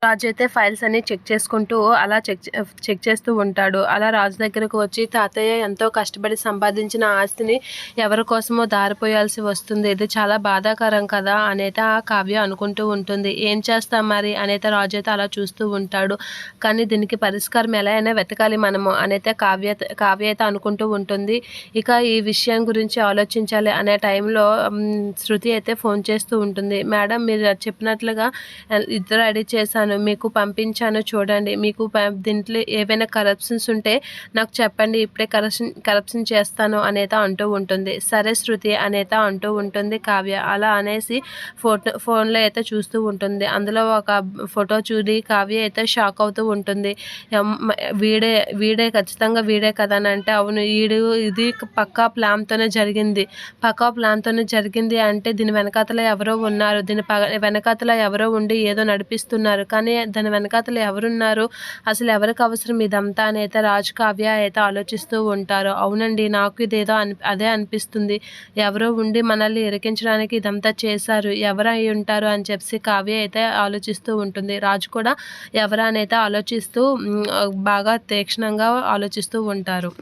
రాజు అయితే ఫైల్స్ అన్ని చెక్ చేసుకుంటూ అలా చెక్ చేస్తూ ఉంటాడు. అలా రాజు దగ్గరకు వచ్చి, తాతయ్య ఎంతో కష్టపడి సంపాదించిన ఆస్తిని ఎవరి కోసమో దారిపోయాల్సి వస్తుంది. ఇది చాలా బాధాకరం కదా అనేది ఆ కావ్య అనుకుంటూ ఉంటుంది. ఏం చేస్తాం మరి అనేది రాజు అయితే అలా చూస్తూ ఉంటాడు. కానీ దీనికి పరిష్కారం ఎలా అయినా వెతకాలి మనము అనేది కావ్య అయితే అనుకుంటూ ఉంటుంది. ఇక ఈ విషయం గురించి ఆలోచించాలి అనే టైంలో శృతి అయితే ఫోన్ చేస్తూ ఉంటుంది. మేడం, మీరు చెప్పినట్లుగా ఇద్దరు రెడీ చేశాను, మీకు పంపించాను చూడండి. మీకు దీంట్లో ఏవైనా కరప్షన్స్ ఉంటే నాకు చెప్పండి, ఇప్పుడే కరప్షన్ చేస్తాను అనేత అంటూ ఉంటుంది. సరే శృతి అనేత అంటూ ఉంటుంది కావ్య. అలా అనేసి ఫోన్లో అయితే చూస్తూ ఉంటుంది. అందులో ఒక ఫోటో చూడి కావ్య అయితే షాక్ అవుతూ ఉంటుంది. వీడే ఖచ్చితంగా వీడే కదా అని అంటే, అవును ఇది పక్కా ప్లాన్తోనే జరిగింది. అంటే దీని వెనకాతల ఎవరో ఉన్నారు, దీని వెనకాతల ఎవరో ఉండి ఏదో నడిపిస్తున్నారు. కానీ దాని వెనకాతల ఎవరున్నారు, అసలు ఎవరికి అవసరం ఇదంతా అని అయితే రాజు కావ్య అయితే ఆలోచిస్తూ ఉంటారు. అవునండి, నాకు ఇదేదో అదే అనిపిస్తుంది. ఎవరో ఉండి మనల్ని ఇరికించడానికి ఇదంతా చేశారు, ఎవరు అయి ఉంటారు అని చెప్పి కావ్య అయితే ఆలోచిస్తూ ఉంటుంది. రాజు కూడా ఎవరా అని అయితే ఆలోచిస్తూ బాగా తీక్షణంగా ఆలోచిస్తూ ఉంటారు.